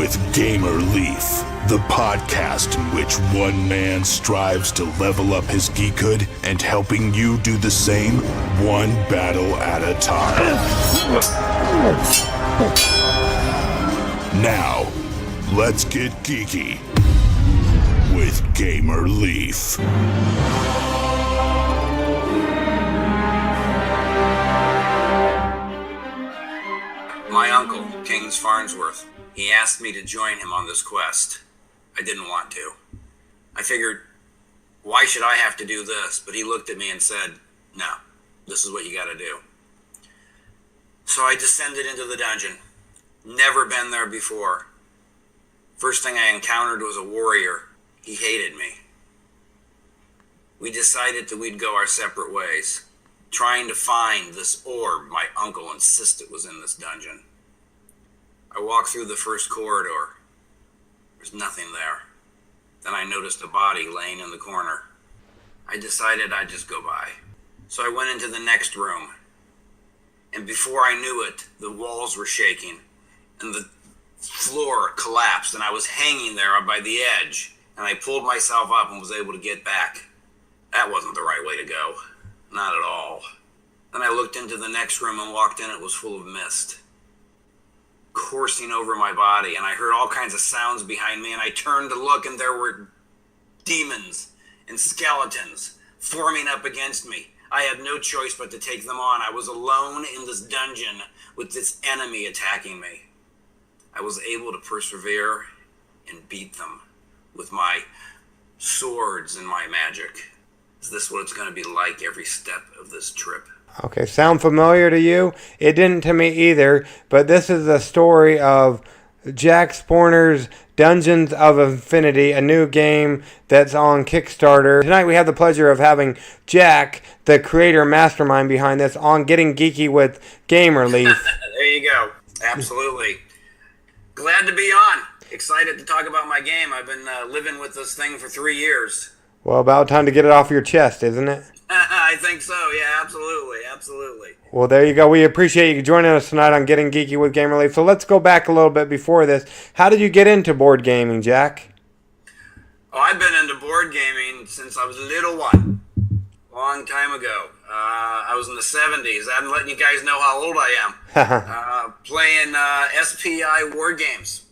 with Gamer Leaf, the podcast in which one man strives to level up his geekhood and helping you do the same, one battle at a time. Now, let's get geeky with Gamer Leaf. My uncle, Kings Farnsworth, he asked me to join him on this quest. I didn't want to. I figured, why should I have to do this? But he looked at me and said, no, this is what you gotta do. So I descended into the dungeon. Never been there before. First thing I encountered was a warrior. He hated me. We decided that we'd go our separate ways, trying to find this orb my uncle insisted was in this dungeon. I walked through the first corridor. There's nothing there. Then I noticed a body laying in the corner. I decided I'd just go by. So I went into the next room. And before I knew it, the walls were shaking and the floor collapsed and I was hanging there by the edge. And I pulled myself up and was able to get back. That wasn't the right way to go. Not at all. Then I looked into the next room and walked in. It was full of mist coursing over my body, and I heard all kinds of sounds behind me, and I turned to look, and there were demons and skeletons forming up against me. I had no choice but to take them on. I was alone in this dungeon with this enemy attacking me. I was able to persevere and beat them with my swords and my magic. Is this what it's going to be like every step of this trip? Okay, sound familiar to you? It didn't to me either, but this is the story of Jack Spoerner's Dungeons of Infinity, a new game that's on Kickstarter. Tonight we have the pleasure of having Jack, the creator mastermind behind this, on Getting Geeky with Gamer Leaf. There you go. Absolutely. Glad to be on. Excited to talk about my game. I've been living with this thing for 3 years. Well, about time to get it off your chest, isn't it? I think so. Yeah, absolutely. Absolutely. Well, there you go. We appreciate you joining us tonight on Getting Geeky with Gamer Leaf. So let's go back a little bit before this. How did you get into board gaming, Jack? Oh, I've been into board gaming since I was a little one. Long time ago. I was in the 70s. I'm letting you guys know how old I am. Playing SPI war games.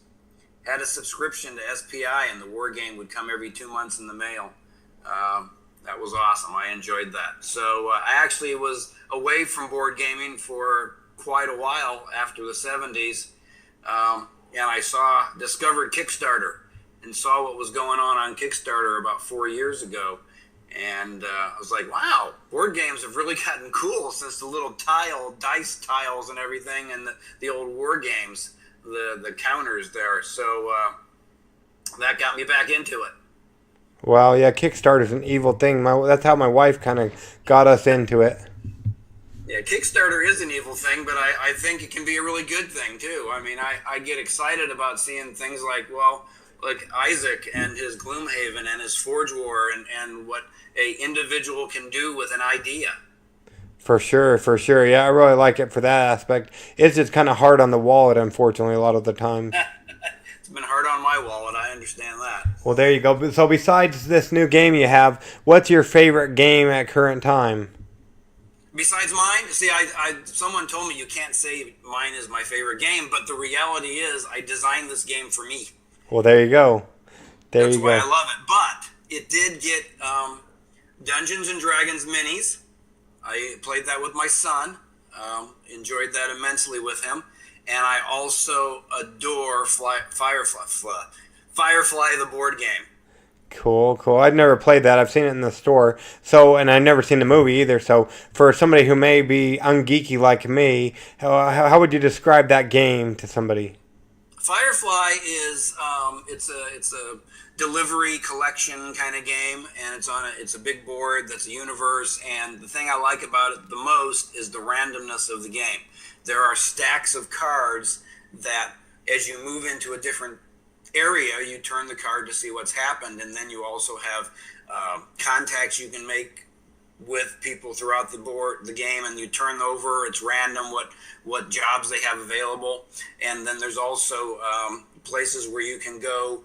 Had a subscription to SPI, and the war game would come every 2 months in the mail. That was awesome. I enjoyed that. So I actually was away from board gaming for quite a while after the 70s. And I discovered Kickstarter and saw what was going on Kickstarter about 4 years ago. And I was like, wow, board games have really gotten cool since the little dice tiles and everything, and the old war games, the counters there. So that got me back into it. Well, yeah, Kickstarter's an evil thing. That's how my wife kind of got us into it. Yeah, Kickstarter is an evil thing, but I think it can be a really good thing, too. I mean, I get excited about seeing things like Isaac and his Gloomhaven and his Forge War and what a individual can do with an idea. For sure. Yeah, I really like it for that aspect. It's just kind of hard on the wallet, unfortunately, a lot of the time. It's been hard on my wallet. I understand that. Well, there you go. So besides this new game you have, what's your favorite game at current time? Besides mine? See, someone told me you can't say mine is my favorite game, but the reality is I designed this game for me. Well, there you go. That's why I love it. But it did get Dungeons & Dragons minis. I played that with my son. Enjoyed that immensely with him. And I also adore FireFly, the board game. Cool. I've never played that. I've seen it in the store. So, and I've never seen the movie either. So, for somebody who may be ungeeky like me, how would you describe that game to somebody? FireFly is it's a delivery collection kind of game, and it's a big board that's a universe. And the thing I like about it the most is the randomness of the game. There are stacks of cards that, as you move into a different area, you turn the card to see what's happened, and then you also have contacts you can make with people throughout the game, and you turn over. It's random what jobs they have available, and then there's also places where you can go,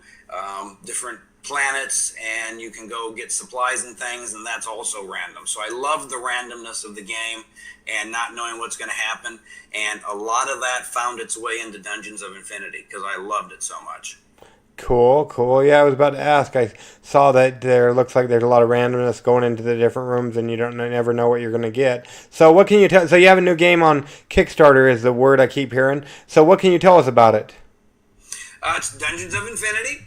different planets, and you can go get supplies and things, and that's also random. So I love the randomness of the game and not knowing what's going to happen, and a lot of that found its way into Dungeons of Infinity because I loved it so much. Cool. Yeah, I was about to ask. I saw that there looks like there's a lot of randomness going into the different rooms, and you never know what you're going to get. So what can you tell? So you have a new game on Kickstarter, is the word I keep hearing. So what can you tell us about it? It's Dungeons of Infinity.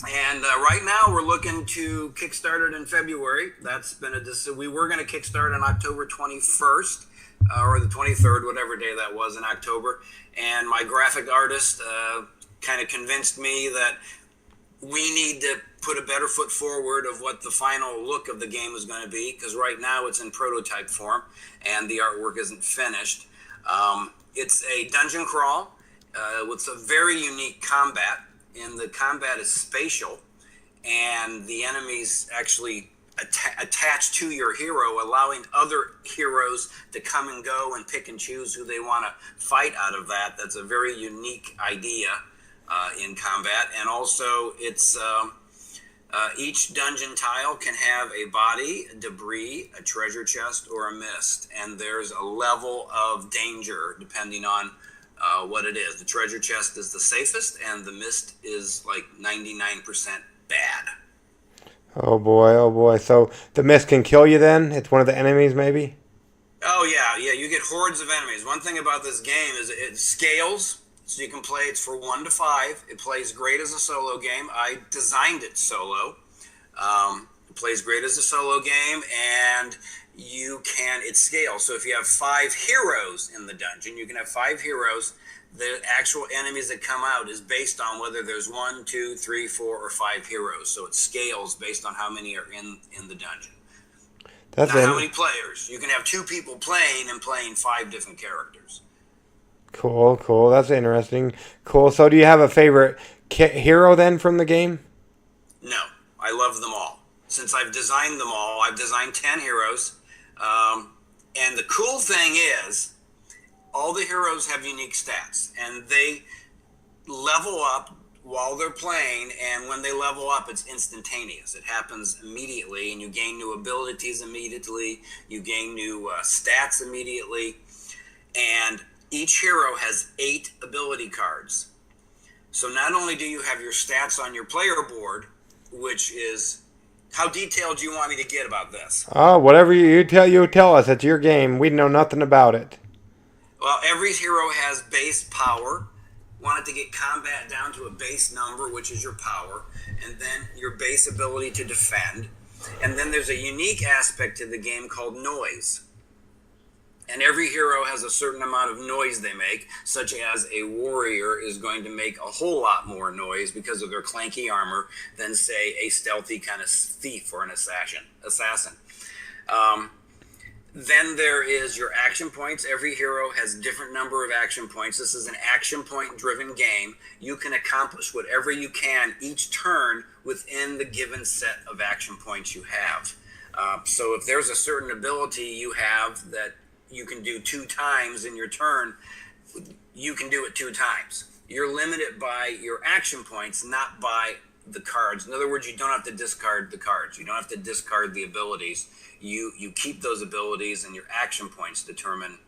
And right now we're looking to kickstart it in February. That's been we were going to kickstart on October 21st or the 23rd, whatever day that was in October. And my graphic artist kind of convinced me that we need to put a better foot forward of what the final look of the game is going to be, because right now it's in prototype form and the artwork isn't finished. It's a dungeon crawl with a very unique combat. And the combat is spatial, and the enemies actually attach to your hero, allowing other heroes to come and go and pick and choose who they want to fight out of that. That's a very unique idea in combat. And also, it's each dungeon tile can have a body, a debris, a treasure chest, or a mist. And there's a level of danger depending on what it is. The treasure chest is the safest, and the mist is like 99% bad. Oh boy. So the mist can kill you then? It's one of the enemies maybe? Oh yeah, you get hordes of enemies. One thing about this game is it scales, so you can play it for 1 to 5. It plays great as a solo game. I designed it solo. It plays great as a solo game, and it scales. So if you have 5 heroes in the dungeon, you can have 5 heroes. The actual enemies that come out is based on whether there's 1, 2, 3, 4, or 5 heroes. So it scales based on how many are in the dungeon. Not how many players. You can have 2 people playing 5 different characters. Cool. That's interesting. Cool. So do you have a favorite hero then from the game? No. I love them all. Since I've designed them all, I've designed 10 heroes. And the cool thing is, all the heroes have unique stats, and they level up while they're playing, and when they level up, it's instantaneous. It happens immediately, and you gain new abilities immediately, you gain new stats immediately, and each hero has 8 ability cards. So not only do you have your stats on your player board, which is... How detailed do you want me to get about this? Oh, whatever you tell us. It's your game. We know nothing about it. Well, every hero has base power. Want it to get combat down to a base number, which is your power, and then your base ability to defend. And then there's a unique aspect to the game called noise. And every hero has a certain amount of noise they make, such as a warrior is going to make a whole lot more noise because of their clanky armor than, say, a stealthy kind of thief or an assassin. Then there is your action points. Every hero has a different number of action points. This is an action point driven game. You can accomplish whatever you can each turn within the given set of action points you have. So if there's a certain ability you have that you can do 2 times in your turn, you can do it 2 times. You're limited by your action points, not by the cards. In other words, you don't have to discard the cards. You don't have to discard the abilities. You keep those abilities, and your action points determine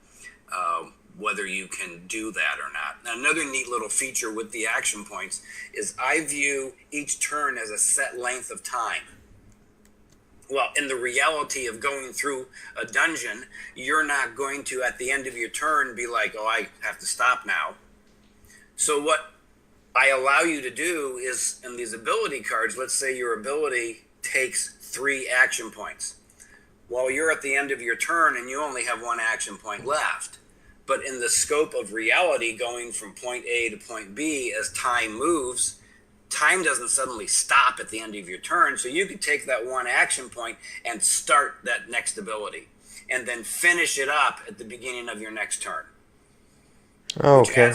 whether you can do that or not. Now, another neat little feature with the action points is I view each turn as a set length of time. Well, in the reality of going through a dungeon, you're not going to, at the end of your turn, be like, oh, I have to stop now. So what I allow you to do is, in these ability cards, let's say your ability takes 3 action points. Well, you're at the end of your turn and you only have 1 action point left. But in the scope of reality, going from point A to point B, as time moves, time doesn't suddenly stop at the end of your turn. So you could take that 1 action point and start that next ability and then finish it up at the beginning of your next turn. Okay.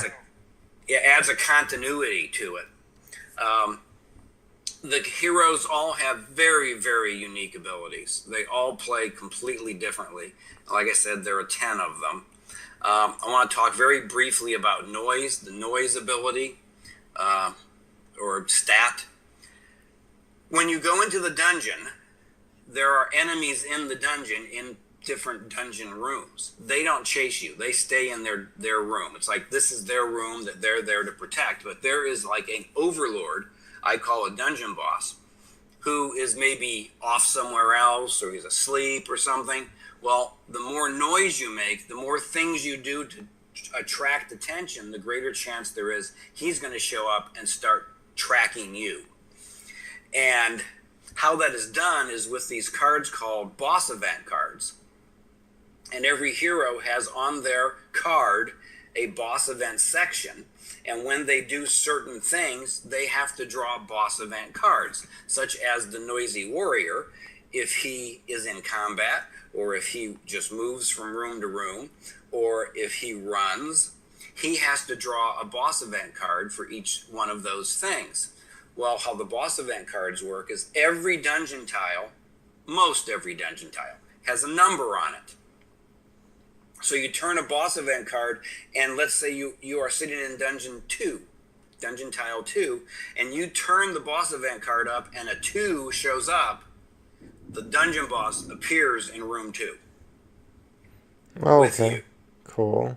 It adds a continuity to it. The heroes all have very, very unique abilities. They all play completely differently. Like I said, there are 10 of them. I want to talk very briefly about noise, the noise ability. or stat. When you go into the dungeon, there are enemies in the dungeon in different dungeon rooms. They don't chase you. They stay in their room. It's like this is their room that they're there to protect. But there is like an overlord, I call a dungeon boss, who is maybe off somewhere else or he's asleep or something. Well, the more noise you make, the more things you do to attract attention, the greater chance there is he's going to show up and start tracking you. And how that is done is with these cards called boss event cards. And every hero has on their card a boss event section. And when they do certain things, they have to draw boss event cards, such as the noisy warrior, if he is in combat, or if he just moves from room to room, or if he runs, he has to draw a boss event card for each one of those things. Well, how the boss event cards work is every dungeon tile, most every dungeon tile, has a number on it. So you turn a boss event card, and let's say you are sitting in dungeon tile 2, and you turn the boss event card up and a 2 shows up, the dungeon boss appears in room 2. Okay, cool.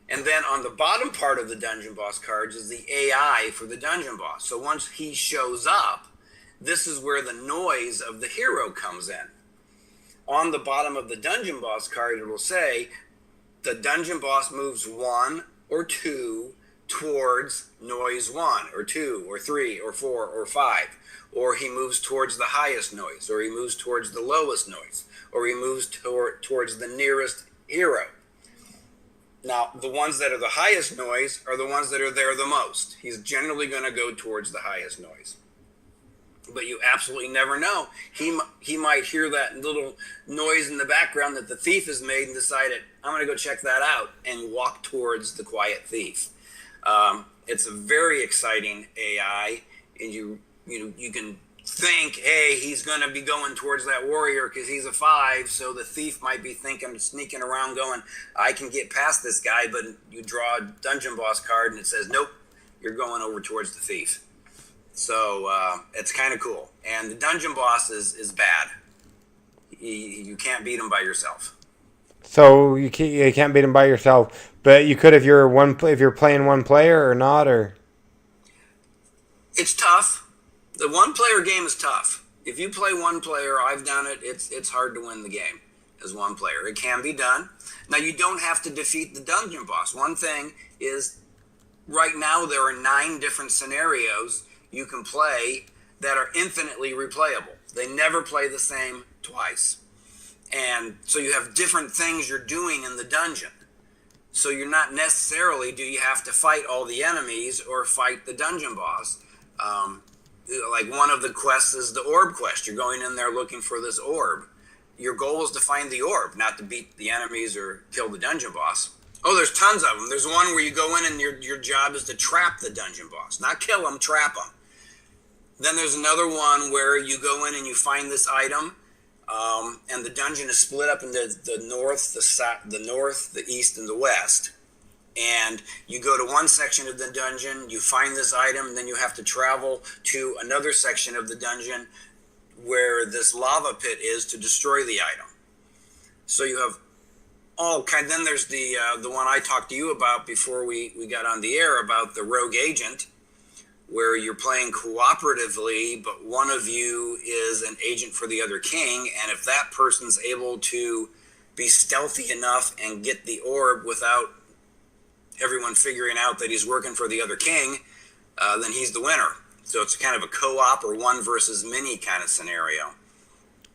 And then on the bottom part of the dungeon boss cards is the AI for the dungeon boss. So once he shows up, this is where the noise of the hero comes in. On the bottom of the dungeon boss card, it will say the dungeon boss moves 1 or 2 towards noise 1 or 2 or 3 or 4 or 5. Or he moves towards the highest noise, or he moves towards the lowest noise, or he moves towards the nearest hero. Now, the ones that are the highest noise are the ones that are there the most. He's generally going to go towards the highest noise. But you absolutely never know. He might hear that little noise in the background that the thief has made and decided, I'm going to go check that out, and walk towards the quiet thief. It's a very exciting AI, and you can think, hey, he's going to be going towards that warrior because he's a 5, so the thief might be thinking, sneaking around going, I can get past this guy, but you draw a dungeon boss card and it says, nope, you're going over towards the thief. So it's kind of cool. And the dungeon boss is bad. You can't beat him by yourself. So you can't beat him by yourself, but you could if you're playing one player or not, or? It's tough. The one-player game is tough. If you play one player, I've done it, it's hard to win the game as one player. It can be done. Now, you don't have to defeat the dungeon boss. One thing is, right now there are 9 different scenarios you can play that are infinitely replayable. They never play the same twice. And so you have different things you're doing in the dungeon. So you're not necessarily, do you have to fight all the enemies or fight the dungeon boss? Like one of the quests is the orb quest. You're going in there looking for this orb. Your goal is to find the orb, not to beat the enemies or kill the dungeon boss. Oh, there's tons of them. There's one where you go in and your job is to trap the dungeon boss. Not kill him, trap him. Then there's another one where you go in and you find this item, and the dungeon is split up into the north, the east, and the west. And you go to one section of the dungeon, you find this item, and then you have to travel to another section of the dungeon where this lava pit is to destroy the item. So you have all kind. Then there's the one I talked to you about before we got on the air about the rogue agent, where you're playing cooperatively, but one of you is an agent for the other king, and if that person's able to be stealthy enough and get the orb without everyone figuring out that he's working for the other king, then he's the winner. So it's kind of a co-op or one versus many kind of scenario.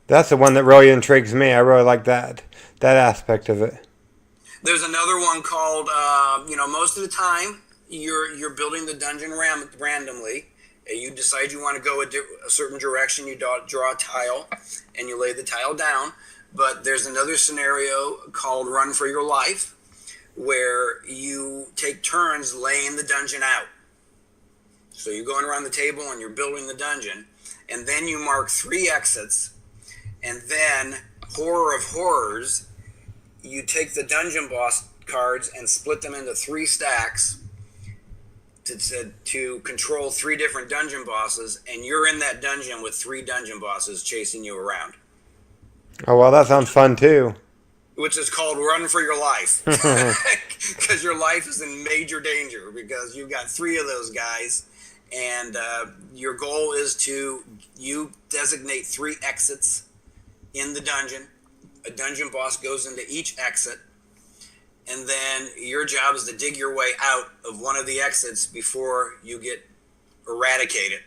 That's the one that really intrigues me. I really like that aspect of it. There's another one called, most of the time you're building the dungeon randomly. You decide you want to go a certain direction. You draw a tile and you lay the tile down. But there's another scenario called Run for Your Life, where you take turns laying the dungeon out. So you're going around the table and you're building the dungeon, and then you mark 3 exits, and then, horror of horrors, you take the dungeon boss cards and split them into 3 stacks, to control 3 different dungeon bosses, and you're in that dungeon with 3 dungeon bosses chasing you around. Oh, well, that sounds fun, too. Which is called Run for Your Life. Because your life is in major danger because you've got 3 of those guys, and your goal is you designate 3 exits in the dungeon. A dungeon boss goes into each exit, and then your job is to dig your way out of one of the exits before you get eradicated.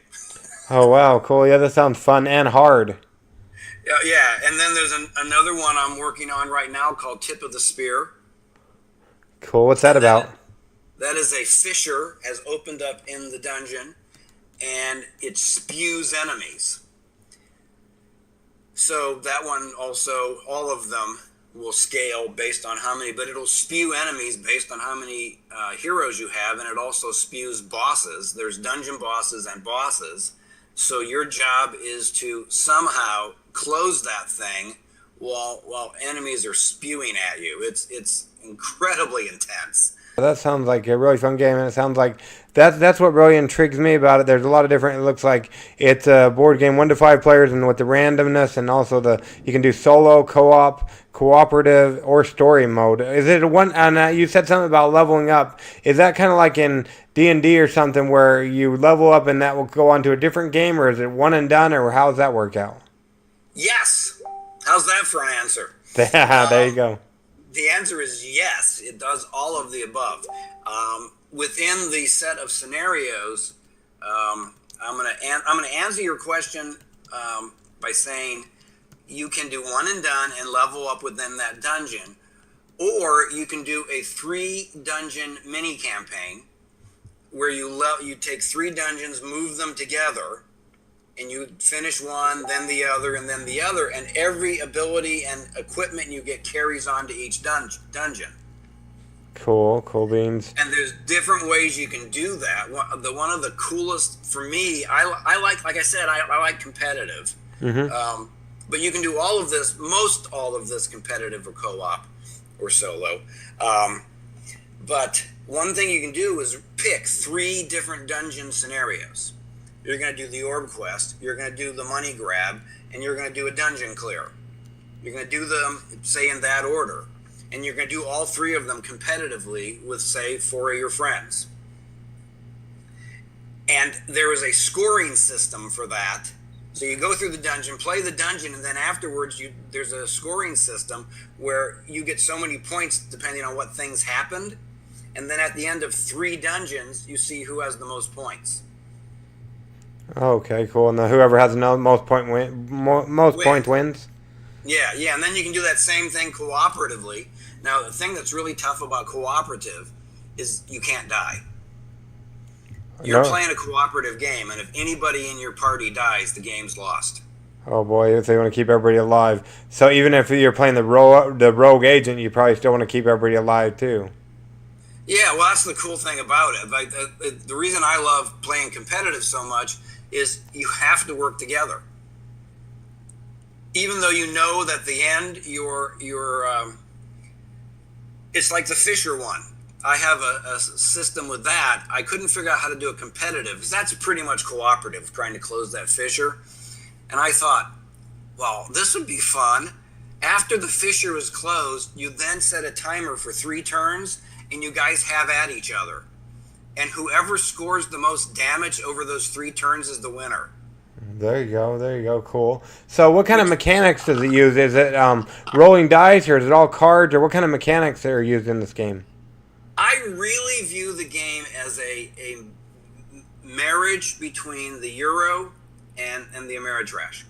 Oh, wow, cool. Yeah, that sounds fun and hard. Yeah, and then there's another one I'm working on right now called Tip of the Spear. Cool. What's that about? That is a fissure has opened up in the dungeon, and it spews enemies. So that one also, all of them will scale based on how many, but it'll spew enemies based on how many heroes you have, and it also spews bosses. There's dungeon bosses and bosses. So your job is to somehow close that thing while enemies are spewing at you. It's incredibly intense. That sounds like a really fun game, and it sounds like that's what really intrigues me about it. There's a lot of different. It looks like it's a board game 1 to 5 players, and with the randomness, and also you can do solo, co-op, cooperative, or story mode. Is it one? And you said something about leveling up. Is that kind of like in D&D or something where you level up and that will go on to a different game, or is it one and done, or how does that work out? Yes. How's that for an answer? There you go. The answer is yes. It does all of the above. Within the set of scenarios, I'm gonna answer your question by saying you can do one and done and level up within that dungeon, or you can do a 3 dungeon mini campaign where you take 3 dungeons, move them together, and you finish one, then the other, and then the other, and every ability and equipment you get carries on to each dungeon. Cool beans. And there's different ways you can do that. One of the coolest for me, I like I said, I like competitive. Mm-hmm. But you can do all of this competitive or co-op or solo. But one thing you can do is pick 3 different dungeon scenarios. You're going to do the orb quest, you're going to do the money grab, and you're going to do a dungeon clear. You're going to do them, say, in that order. And you're going to do all 3 of them competitively with, say, 4 of your friends. And there is a scoring system for that. So you go through the dungeon, play the dungeon, and then afterwards there's a scoring system where you get so many points depending on what things happened. And then at the end of 3 dungeons, you see who has the most points. Okay, cool. And whoever has the most points wins? Yeah, and then you can do that same thing cooperatively. Now, the thing that's really tough about cooperative is you can't die. You're playing a cooperative game, and if anybody in your party dies, the game's lost. Oh boy, if they want to keep everybody alive. So even if you're playing the rogue agent, you probably still want to keep everybody alive too. Yeah, well, that's the cool thing about it. Like the reason I love playing competitive so much is you have to work together. Even though you know that at the end it's like the Fisher one. I have a system with that. I couldn't figure out how to do it competitive because that's pretty much cooperative, trying to close that fissure. And I thought, well, this would be fun. After the fissure is closed, you then set a timer for 3 turns, and you guys have at each other. And whoever scores the most damage over those 3 turns is the winner. There you go, cool. So what kind of mechanics does it use? Is it rolling dice, or is it all cards, or what kind of mechanics are used in this game? I really view the game as a marriage between the Euro and the Ameritrash.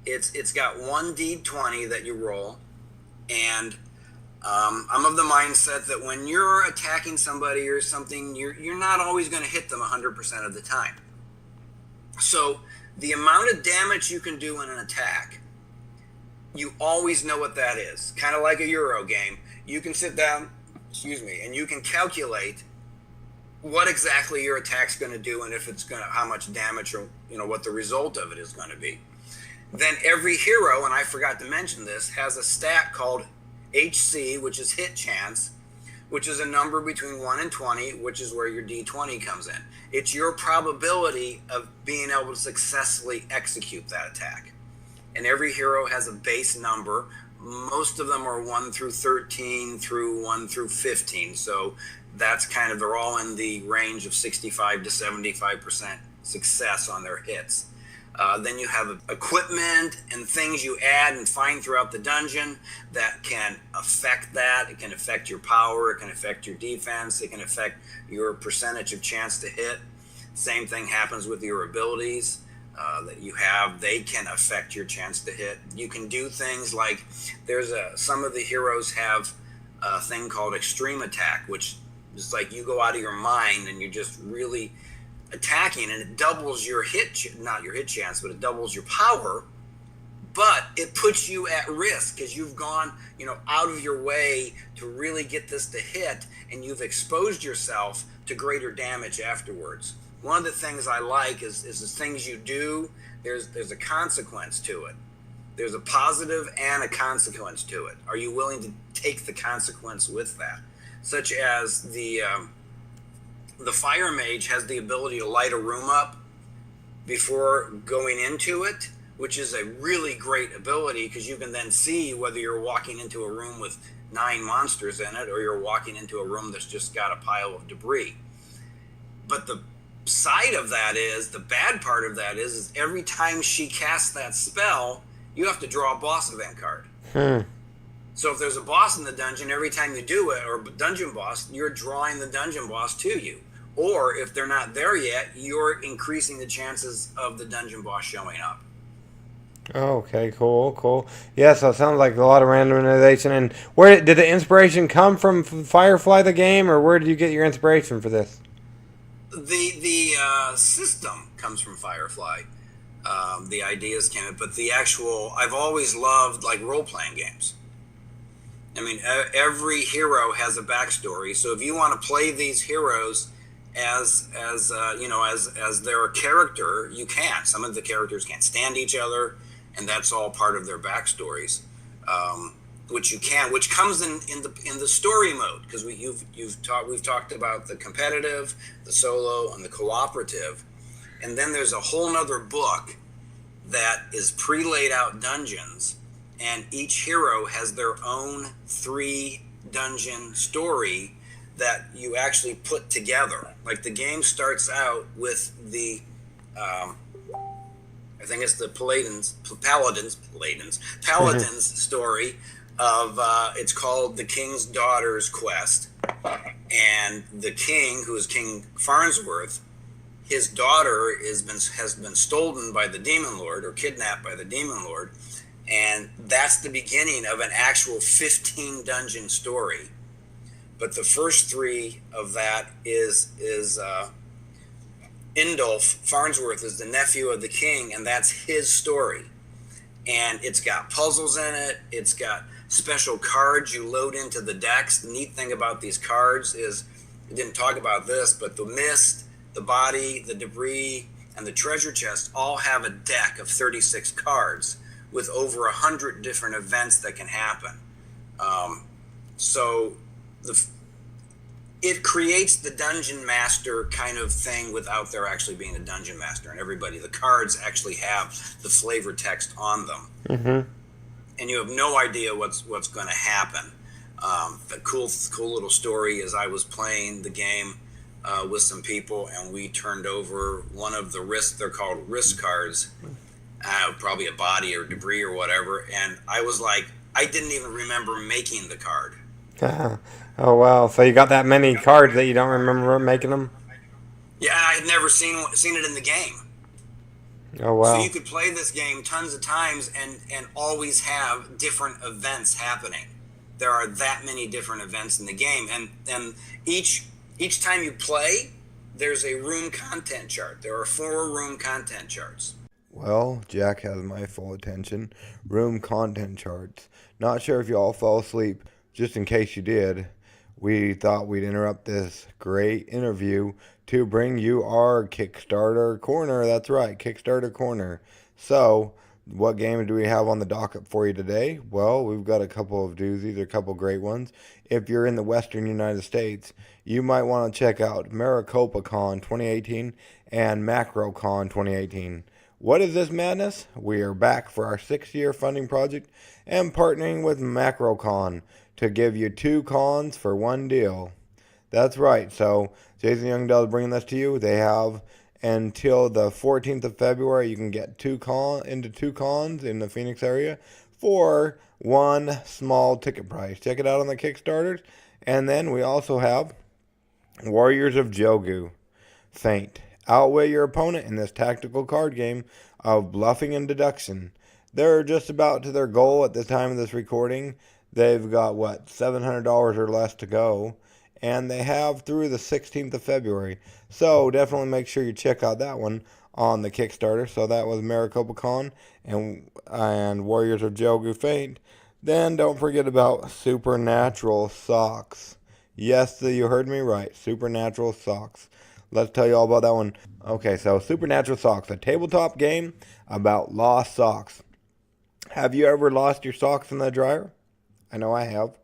It's got 1 D20 that you roll, and I'm of the mindset that when you're attacking somebody or something, you're not always going to hit them 100% of the time. So the amount of damage you can do in an attack, you always know what that is. Kind of like a Euro game. You can sit down, and you can calculate what exactly your attack's going to do and if it's going to, how much damage or, what the result of it is going to be. Then every hero, and I forgot to mention this, has a stat called HC, which is hit chance, which is a number between 1 and 20, which is where your D20 comes in. It's your probability of being able to successfully execute that attack. And every hero has a base number. Most of them are 1 through 13 through 1 through 15. So that's kind of, they're all in the range of 65 to 75% success on their hits. Then you have equipment and things you add and find throughout the dungeon that can affect that. It can affect your power. It can affect your defense. It can affect your percentage of chance to hit. Same thing happens with your abilities that you have. They can affect your chance to hit. You can do things like some of the heroes have a thing called extreme attack, which is like you go out of your mind and you're just really attacking, and it doubles your not your hit chance, but it doubles your power, but it puts you at risk because you've gone out of your way to really get this to hit, and you've exposed yourself to greater damage afterwards. One of the things I like is the things you do, there's a consequence to it. There's a positive and a consequence to it. Are you willing to take the consequence with that? Such as the fire mage has the ability to light a room up before going into it, which is a really great ability because you can then see whether you're walking into a room with 9 monsters in it or you're walking into a room that's just got a pile of debris. But the side of that is, the bad part of that is every time she casts that spell, you have to draw a boss event card. So if there's a boss in the dungeon, every time you do it, or a dungeon boss, you're drawing the dungeon boss to you. Or if they're not there yet, you're increasing the chances of the dungeon boss showing up. Okay, cool. Yeah, so it sounds like a lot of randomization. And where did the inspiration come from FireFly the game, or where did you get your inspiration for this? The system comes from FireFly. The ideas came, but the actual, I've always loved like role-playing games. I mean, every hero has a backstory. So if you want to play these heroes as their character, you can. Some of the characters can't stand each other, and that's all part of their backstories, which comes in the story mode, because we've talked about the competitive, the solo, and the cooperative, and then there's a whole nother book that is pre-laid out dungeons. And each hero has their own 3-dungeon story that you actually put together. Like the game starts out with the, I think it's the Paladin's story of, it's called The King's Daughter's Quest. And the king, who is King Farnsworth, his daughter has been stolen by the Demon Lord, or kidnapped by the Demon Lord. And that's the beginning of an actual 15-dungeon story. But the first 3 of that is Indolf Farnsworth is the nephew of the king, and that's his story. And it's got puzzles in it. It's got special cards you load into the decks. The neat thing about these cards is, we didn't talk about this, but the mist, the body, the debris, and the treasure chest all have a deck of 36 cards with over 100 different events that can happen. So it creates the dungeon master kind of thing without there actually being a dungeon master. And the cards actually have the flavor text on them. Mm-hmm. And you have no idea what's going to happen. The cool little story is I was playing the game with some people, and we turned over one of the they're called risk cards, probably a body or debris or whatever, and I was like, I didn't even remember making the card. Oh wow! So you got that many cards that you don't remember making them? Yeah, I had never seen it in the game. Oh wow! So you could play this game tons of times and always have different events happening. There are that many different events in the game, and each time you play, there's a room content chart. There are 4 room content charts. Well, Jack has my full attention. Room content charts. Not sure if you all fell asleep. Just in case you did, we thought we'd interrupt this great interview to bring you our Kickstarter Corner. That's right, Kickstarter Corner. So, What games do we have on the docket for you today? Well, we've got a couple of doozies, a couple great ones. If you're in the western United States, you might want to check out MaricopaCon 2018 and MacroCon 2018. What is this madness? We are back for our 6-year funding project and partnering with MacroCon to give you 2 cons for 1 deal. That's right. So Jason Youngdell is bringing this to you. They have until the 14th of February. You can get 2 cons in the Phoenix area for 1 small ticket price. Check it out on the Kickstarters. And then we also have Warriors of Jogu, Feint. Outwit your opponent in this tactical card game of bluffing and deduction. They're just about to their goal at the time of this recording. They've got, $700 or less to go. And they have through the 16th of February. So definitely make sure you check out that one on the Kickstarter. So that was MaricopaCon and Warriors of Jogu Feint. Then don't forget about Supernatural Socks. Yes, you heard me right. Supernatural Socks. Let's tell you all about that one. Okay, so Supernatural Socks, a tabletop game about lost socks. Have you ever lost your socks in the dryer? I know I have.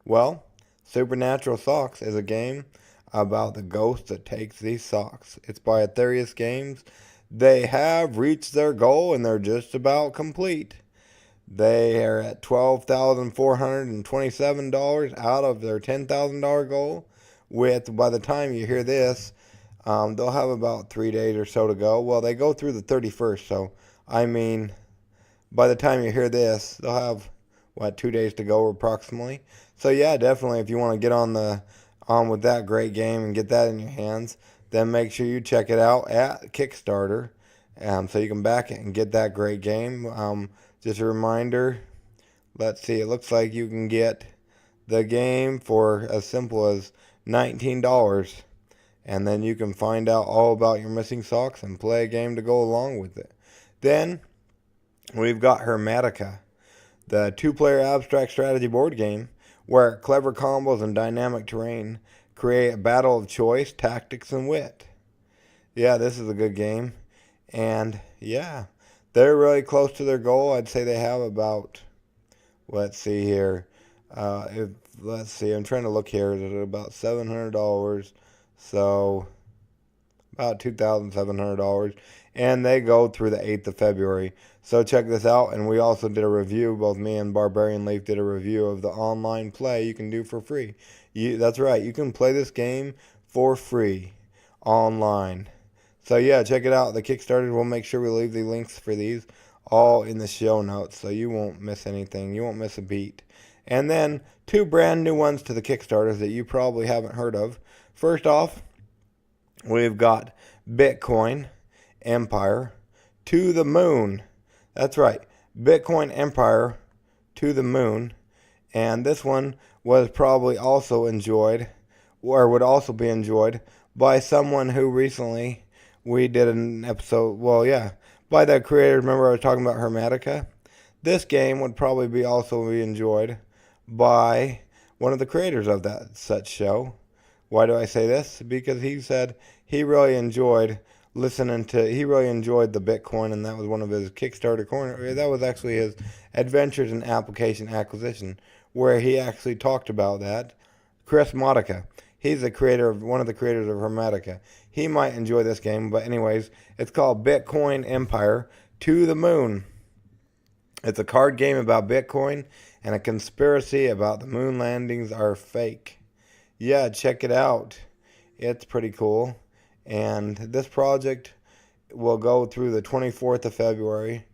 Well, Supernatural Socks is a game about the ghost that takes these socks. It's by Aetherius Games. They have reached their goal and they're just about complete. They are at $12,427 out of their $10,000 goal. By the time you hear this, they'll have about 3 days or so to go. Well, they go through the 31st, so by the time you hear this, they'll have 2 days to go approximately. So yeah, definitely if you want to get on with that great game and get that in your hands, then make sure you check it out at Kickstarter, so you can back it and get that great game. Just a reminder, let's see, it looks like you can get the game for as simple as $19, and then you can find out all about your missing socks and play a game to go along with it. Then we've got Hermetica, the 2-player abstract strategy board game where clever combos and dynamic terrain create a battle of choice, tactics, and wit. Yeah, this is a good game. And yeah, they're really close to their goal. I'd say they have about, let's see here. I'm trying to look here. It's about $700. So about $2,700. And they go through the 8th of February. So check this out. And we also did a review, both me and Barbarian Leaf did a review of the online play you can do for free. That's right, you can play this game for free online. So yeah, check it out. The Kickstarter, we'll make sure we leave the links for these all in the show notes so you won't miss anything. You won't miss a beat. And then 2 brand new ones to the Kickstarters that you probably haven't heard of. First off, we've got Bitcoin Empire to the Moon. That's right, Bitcoin Empire to the Moon. And this one was probably also enjoyed, or would also be enjoyed, by someone who recently we did an episode, by the creator. Remember I was talking about Hermetica? This game would probably be enjoyed by one of the creators of that such show. Why do I say this? Because he said he really enjoyed the Bitcoin, and that was one of his Kickstarter Corner. That was actually his Adventures in Application Acquisition, where he actually talked about that. Chris Modica, he's one of the creators of Hermetica. He might enjoy this game, but anyways, it's called Bitcoin Empire to the Moon. It's a card game about Bitcoin and a conspiracy about the moon landings are fake. Yeah, check it out. It's pretty cool. And this project will go through the 24th of February.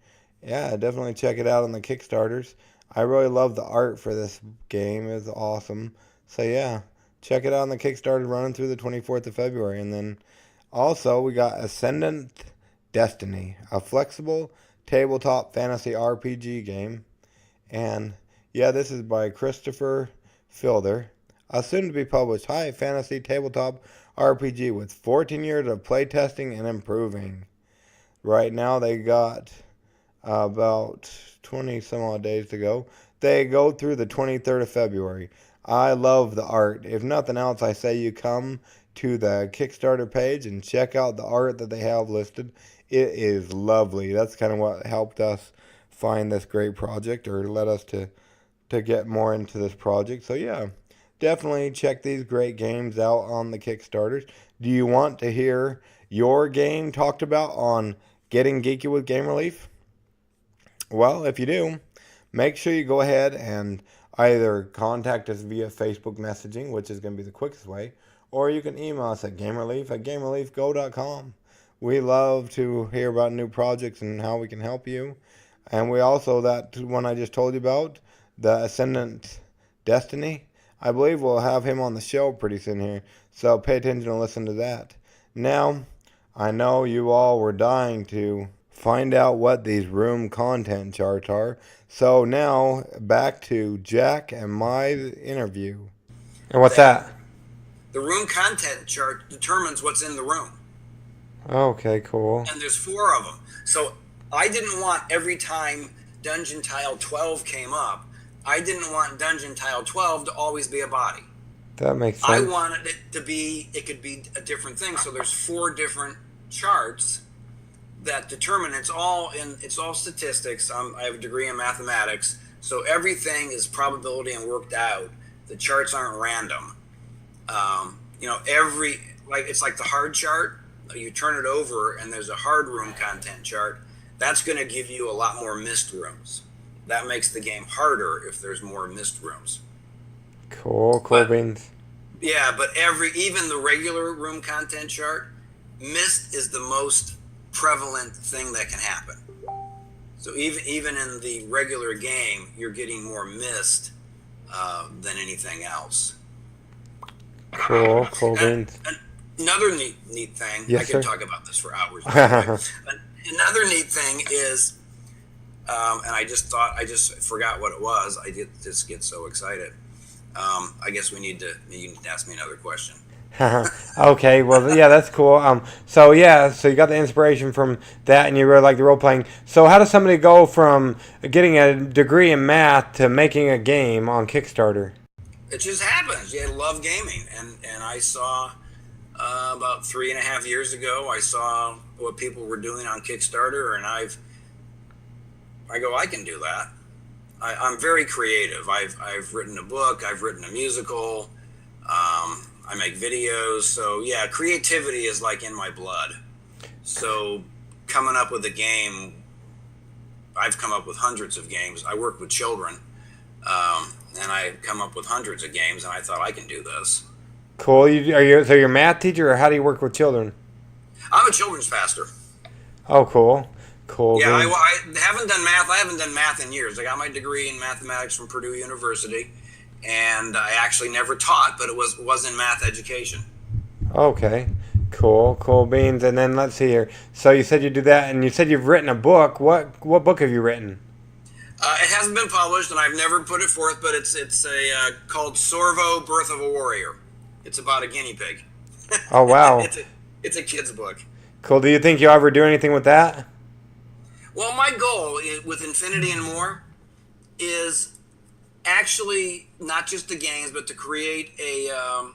Yeah, definitely check it out on the Kickstarters. I really love the art for this game. It's awesome. So yeah, check it out on the Kickstarter running through the 24th of February. And then also we got Ascendant Destiny, a flexible tabletop fantasy RPG game. And yeah, this is by Christopher Fielder, a soon-to-be published high fantasy tabletop RPG with 14 years of playtesting and improving. Right now they got about 20 some odd days to go. They go through the 23rd of February. I love the art. If nothing else, I say you come to the Kickstarter page and check out the art that they have listed. It is lovely. That's kind of what helped us find this great project, or led us to get more into this project. So yeah, definitely check these great games out on the Kickstarters. Do you want to hear your game talked about on Getting Geeky with Game Relief? Well, if you do, make sure you go ahead and either contact us via Facebook messaging, which is going to be the quickest way, or you can email us at gamerelief@gamereliefgo.com. We love to hear about new projects and how we can help you. And we also, that one I just told you about, the Ascendant Destiny, I believe we'll have him on the show pretty soon here. So pay attention and listen to that. Now, I know you all were dying to find out what these room content charts are. So now, back to Jack and my interview. And what's that? The room content chart determines what's in the room. Okay, cool. And there's 4 of them. So I didn't want every time Dungeon Tile 12 came up, I didn't want Dungeon Tile 12 to always be a body. That makes sense. I wanted it to be, it could be a different thing. So there's 4 different charts that determine, it's all statistics. I have a degree in mathematics. So everything is probability and worked out. The charts aren't random. It's like the hard chart. You turn it over and there's a hard room content chart. That's going to give you a lot more missed rooms. That makes the game harder if there's more missed rooms. Cool beans. Yeah, but even the regular room content chart, missed is the most prevalent thing that can happen. So even in the regular game, you're getting more missed than anything else. Cool beans. Another neat thing, yes, I can sir. talk about this for hours. Another neat thing is, and I just forgot what it was. I did just get so excited. I guess you need to ask me another question. Okay, well, yeah, that's cool. So you got the inspiration from that, and you really like the role playing. So how does somebody go from getting a degree in math to making a game on Kickstarter? It just happens. You love gaming, and I saw about 3.5 years ago, I saw what people were doing on Kickstarter, and I can do that. I'm very creative. I've written a book. I've written a musical. I make videos. So yeah, creativity is like in my blood. So coming up with a game, I've come up with hundreds of games. I work with children, and I've come up with hundreds of games, and I thought I can do this. Cool. So you're a math teacher, or how do you work with children? I'm a children's pastor. Oh, cool. Yeah, I haven't done math. I haven't done math in years. I got my degree in mathematics from Purdue University, and I actually never taught, but it was in math education. Okay. Cool beans. And then let's see here. So you said you do that, and you said you've written a book. What book have you written? It hasn't been published, and I've never put it forth, but it's called Sorvo, Birth of a Warrior. It's about a guinea pig. Oh, wow. It's a kid's book. Cool. Do you think you'll ever do anything with that? Well, my goal with Infinity and More is actually not just the games, but to create a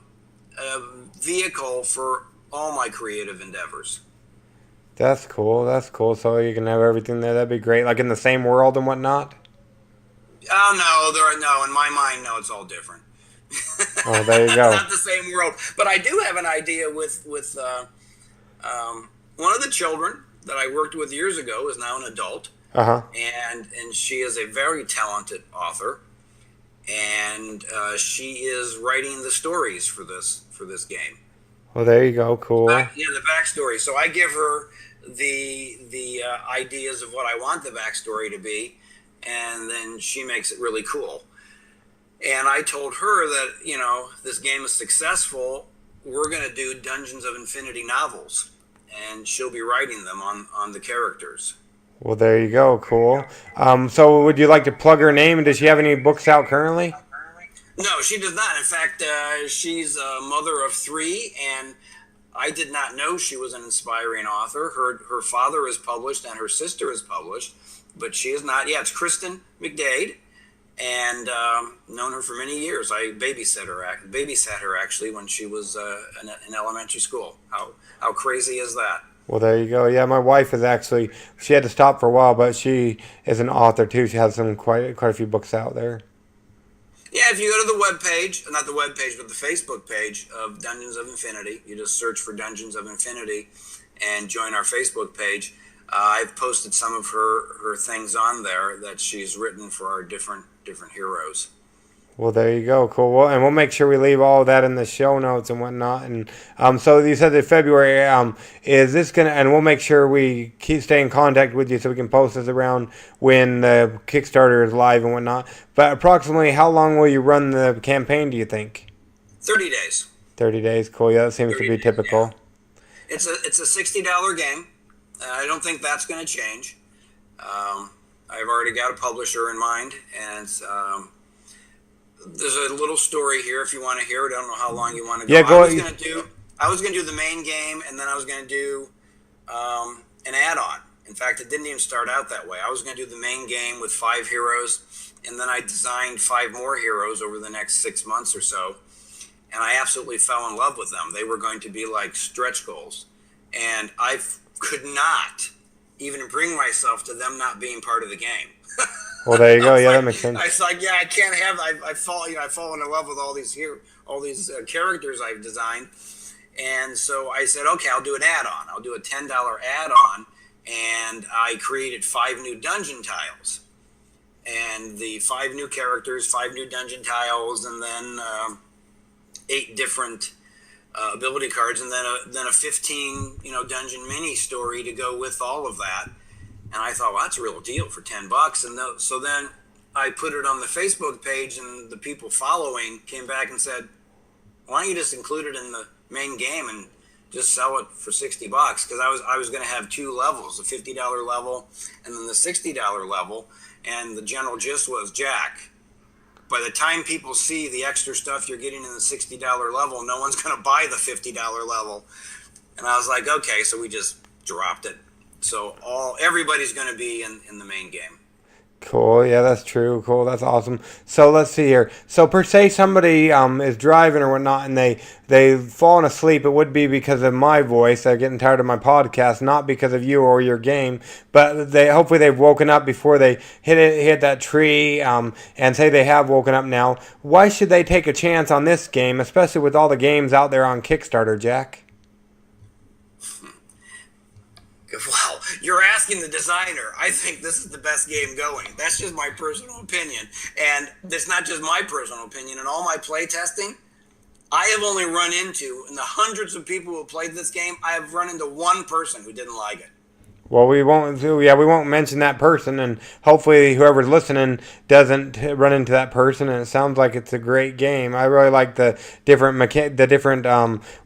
vehicle for all my creative endeavors. That's cool. So you can have everything there. That'd be great. Like in the same world and whatnot? Oh, no. In my mind, no, it's all different. Oh, there you go. Not the same world. But I do have an idea with one of the children that I worked with years ago is now an adult. Uh-huh. And she is a very talented author. And she is writing the stories for this game. Well, there you go. Cool. The backstory. So I give her the ideas of what I want the backstory to be, and then she makes it really cool. And I told her that, this game is successful. We're going to do Dungeons of Infinity novels, and she'll be writing them on the characters. Well, there you go. Cool. So would you like to plug her name? Does she have any books out currently? No, she does not. In fact, she's a mother of 3, and I did not know she was an inspiring author. Her father is published, and her sister is published, but she is not. Yeah, it's Kristen McDade. And known her for many years. I babysat her actually when she was in elementary school. How crazy is that? Well, there you go. Yeah, my wife is actually, she had to stop for a while, but she is an author too. She has some quite a few books out there. Yeah, if you go to the web page, not the web page, but the Facebook page of Dungeons of Infinity, you just search for Dungeons of Infinity and join our Facebook page. I've posted some of her things on there that she's written for our different heroes. Well, there you go. Cool. Well, and we'll make sure we leave all of that in the show notes and whatnot. And so you said that February, is this gonna? And we'll make sure we stay in contact with you so we can post this around when the Kickstarter is live and whatnot. But approximately, how long will you run the campaign? Do you think? 30 days. 30 days. Cool. Yeah, that seems to be days, typical. Yeah. It's a $60 game. I don't think that's going to change. I've already got a publisher in mind, and there's a little story here if you want to hear it. I don't know how long you want to go. Yeah, go. I was going to do the main game, and then I was going to do an add-on. In fact, it didn't even start out that way. I was going to do the main game with 5 heroes, and then I designed 5 more heroes over the next 6 months or so, and I absolutely fell in love with them. They were going to be like stretch goals, and I could not even bring myself to them not being part of the game. Well, there you go. Yeah, that makes sense. I was like, yeah, I can't have. I've fallen in love with all these characters I've designed, and so I said, okay, I'll do an add-on. I'll do a $10 add-on, and I created 5 new dungeon tiles, and the 5 new characters, 5 new dungeon tiles, and then 8 different ability cards, and then a 15 dungeon mini story to go with all of that. And I thought, well, that's a real deal for $10. And so then I put it on the Facebook page, and the people following came back and said, why don't you just include it in the main game and just sell it for $60? Because I was going to have 2 levels, a $50 level and then the $60 level. And the general gist was, Jack, by the time people see the extra stuff you're getting in the $60 level, no one's going to buy the $50 level. And I was like, okay, so we just dropped it. So everybody's going to be in the main game. Cool. Yeah, that's true. Cool. That's awesome. So let's see here. So per se, somebody is driving or whatnot, and they've fallen asleep. It would be because of my voice. They're getting tired of my podcast, not because of you or your game. But hopefully they've woken up before they hit that tree. And say they have woken up now. Why should they take a chance on this game, especially with all the games out there on Kickstarter, Jack? Well, you're asking the designer. I think this is the best game going. That's just my personal opinion. And it's not just my personal opinion. In all my play testing, I have only run into, in the hundreds of people who have played this game, I have run into one person who didn't like it. Well, we won't mention that person, and hopefully whoever's listening doesn't run into that person. And it sounds like it's a great game. I really like the different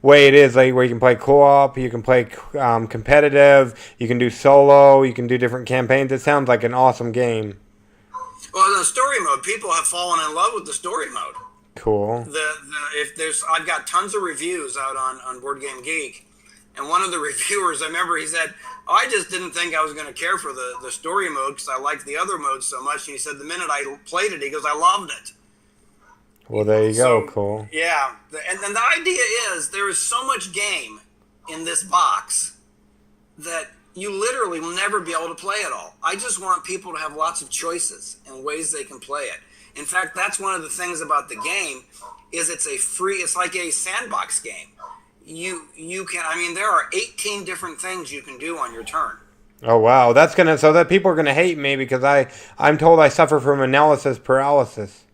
way it is, like where you can play co-op, you can play competitive, you can do solo, you can do different campaigns. It sounds like an awesome game. Well, the story mode, people have fallen in love with the story mode. Cool. I've got tons of reviews out on Board Game Geek. And one of the reviewers, I remember he said, I just didn't think I was going to care for the story mode because I liked the other modes so much. And he said the minute I played it, he goes, I loved it. Well, there you go. Cool. Yeah. And the idea is there is so much game in this box that you literally will never be able to play it all. I just want people to have lots of choices and ways they can play it. In fact, that's one of the things about the game is it's like a sandbox game. You can, there are 18 different things you can do on your turn. Oh, wow. So that people are going to hate me because I'm told I suffer from analysis paralysis.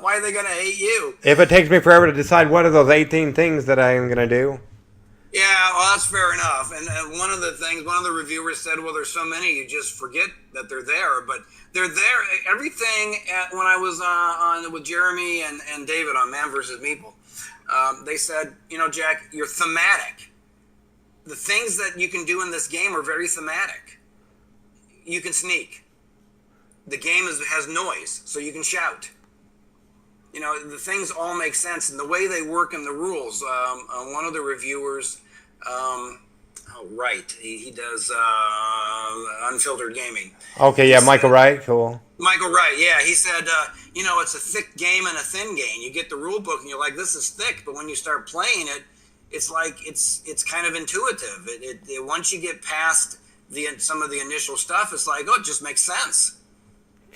Why are they going to hate you? If it takes me forever to decide what are those 18 things that I am going to do. Yeah, well, that's fair enough. And one of the reviewers said, well, there's so many, you just forget that they're there. But they're there. Everything, when I was on with Jeremy and David on Man vs. Meeple, they said, Jack, you're thematic. The things that you can do in this game are very thematic. You can sneak. The game has noise, so you can shout. The things all make sense, and the way they work in the rules. One of the reviewers, he does Unfiltered Gaming. Okay, yeah, Michael Wright, cool. Michael Wright, yeah, he said, it's a thick game and a thin game. You get the rule book, and you're like, this is thick, but when you start playing it, it's like it's kind of intuitive. It once you get past some of the initial stuff, it's like, oh, it just makes sense.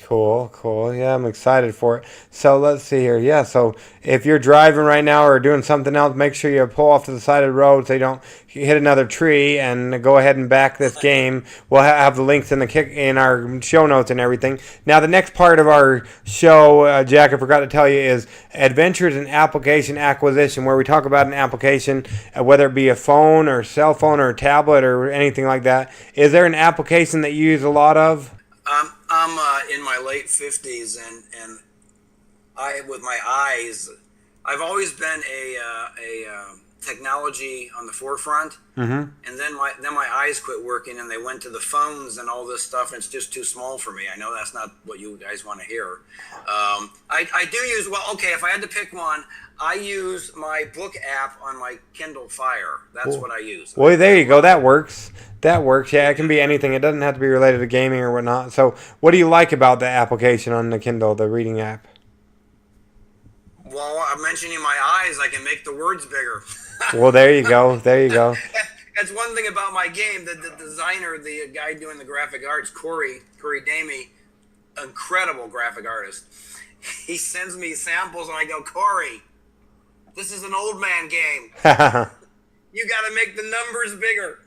Cool. Yeah, I'm excited for it. So let's see here. Yeah, so if you're driving right now or doing something else, make sure you pull off to the side of the road so you don't hit another tree, and go ahead and back this game. We'll have the links in our show notes and everything. Now, the next part of our show, Jack, I forgot to tell you, is Adventures in Application Acquisition, where we talk about an application, whether it be a phone or cell phone or a tablet or anything like that. Is there an application that you use a lot of? I'm in my late 50s, and I, with my eyes, I've always been a technology on the forefront. Mm-hmm. And then my eyes quit working, and they went to the phones and all this stuff, and it's just too small for me. I know that's not what you guys want to hear. I do use, well, okay, if I had to pick one, I use my book app on my Kindle Fire. That's what I use. Well, there you go. That works. Yeah, it can be anything. It doesn't have to be related to gaming or whatnot. So, what do you like about the application on the Kindle, the reading app? Well, I'm mentioning my eyes. I can make the words bigger. Well, there you go. That's one thing about my game. The designer, the guy doing the graphic arts, Corey Damey, incredible graphic artist. He sends me samples, and I go, Corey, this is an old man game. You got to make the numbers bigger.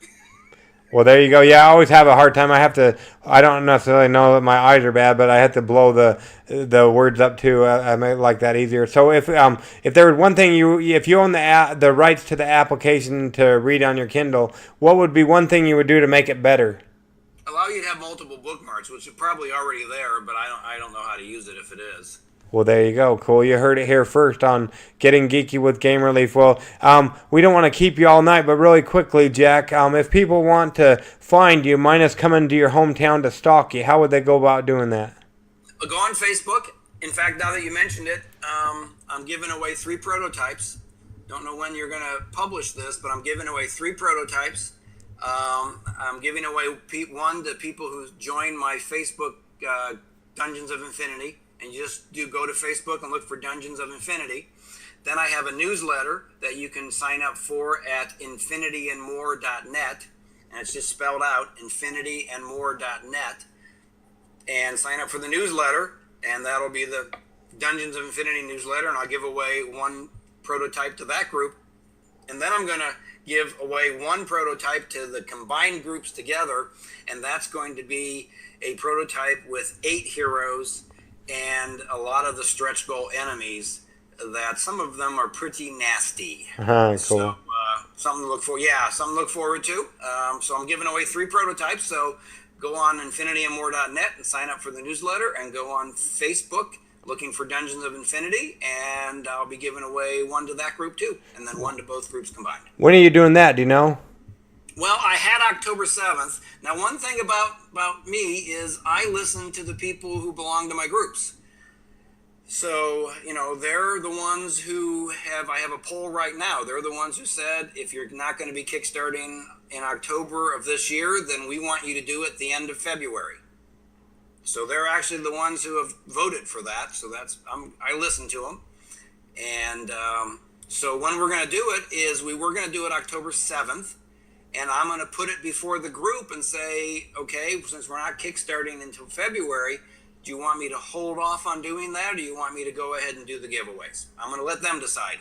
Well, there you go. Yeah, I always have a hard time. I don't necessarily know that my eyes are bad, but I have to blow the words up too. I may like that easier. So if there was one thing if you own the rights to the application to read on your Kindle, what would be one thing you would do to make it better? Allow you to have multiple bookmarks, which is probably already there, but I don't know how to use it if it is. Well, there you go. Cool. You heard it here first on Getting Geeky with Game Relief. Well, we don't want to keep you all night, but really quickly, Jack, if people want to find you, minus coming to your hometown to stalk you, how would they go about doing that? Go on Facebook. In fact, now that you mentioned it, I'm giving away 3 prototypes. Don't know when you're going to publish this, but I'm giving away 3 prototypes. I'm giving away one to people who join my Facebook Dungeons of Infinity. And you just go to Facebook and look for Dungeons of Infinity. Then I have a newsletter that you can sign up for at infinityandmore.net. And it's just spelled out, infinityandmore.net. And sign up for the newsletter, and that'll be the Dungeons of Infinity newsletter. And I'll give away 1 prototype to that group. And then I'm going to give away 1 prototype to the combined groups together. And that's going to be a prototype with 8 heroes and a lot of the stretch goal enemies that some of them are pretty nasty. Cool. So something to look for. Yeah, something to look forward to. So I'm giving away 3 prototypes. So go on infinityandmore.net and sign up for the newsletter, and go on Facebook looking for Dungeons of Infinity, and I'll be giving away 1 to that group too, and then 1 to both groups combined. When are you doing that? Do you know? Well, I had October 7th. Now, one thing about me is I listen to the people who belong to my groups. So, they're the ones who I have a poll right now. They're the ones who said, if you're not going to be kickstarting in October of this year, then we want you to do it the end of February. So they're actually the ones who have voted for that. So I listen to them. And so when we're going to do it is we were going to do it October 7th. And I'm going to put it before the group and say, okay, since we're not kickstarting until February, do you want me to hold off on doing that, or do you want me to go ahead and do the giveaways? I'm going to let them decide.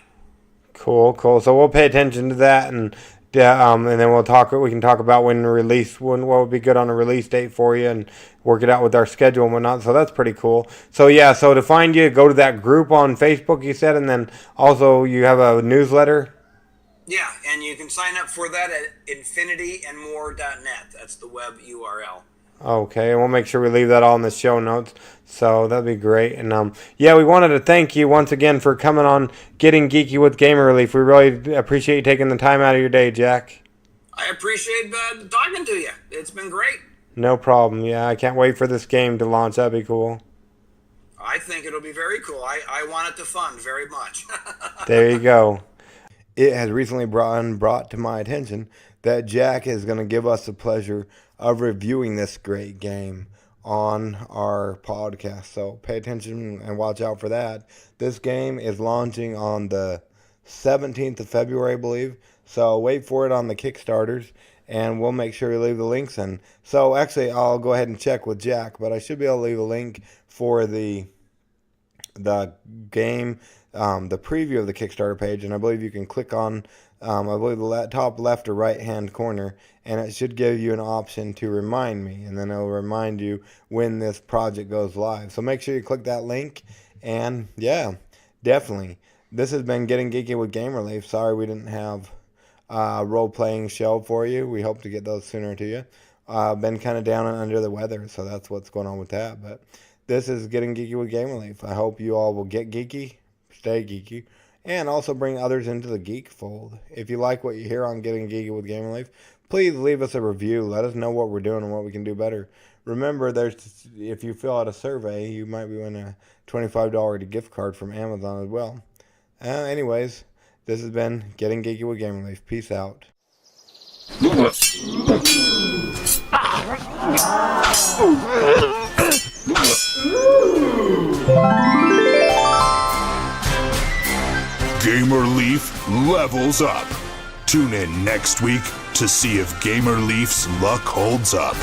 Cool. So we'll pay attention to that, and then we can talk about what would be good on a release date for you, and work it out with our schedule and whatnot. So that's pretty cool. So to find you, go to that group on Facebook, you said, and then also you have a newsletter. Yeah, and you can sign up for that at infinityandmore.net. That's the web URL. Okay, and we'll make sure we leave that all in the show notes. So that'd be great. And we wanted to thank you once again for coming on Getting Geeky with Gamer Relief. We really appreciate you taking the time out of your day, Jack. I appreciate talking to you. It's been great. No problem. Yeah, I can't wait for this game to launch. That'd be cool. I think it'll be very cool. I want it to fund very much. There you go. It has recently brought to my attention that Jack is going to give us the pleasure of reviewing this great game on our podcast. So pay attention and watch out for that. This game is launching on the 17th of February, I believe. So wait for it on the Kickstarters, and we'll make sure we leave the links in. So actually, I'll go ahead and check with Jack, but I should be able to leave a link for the game, the preview of the Kickstarter page, and I believe you can click on, I believe the top left or right hand corner, and it should give you an option to remind me, and then it'll remind you when this project goes live. So make sure you click that link, and yeah, definitely. This has been Getting Geeky with Game Relief. Sorry we didn't have a role-playing show for you. We hope to get those sooner to you. Been kind of down and under the weather, so that's what's going on with that, but this is Getting Geeky with Game Relief. I hope you all will get geeky, stay geeky, and also bring others into the geek fold. If you like what you hear on Getting Geeky with Game Relief, please leave us a review. Let us know what we're doing and what we can do better. Remember, if you fill out a survey, you might be winning a $25 gift card from Amazon as well. Anyways, this has been Getting Geeky with Game Relief. Peace out. Gamer Leaf levels up. Tune in next week to see if Gamer Leaf's luck holds up.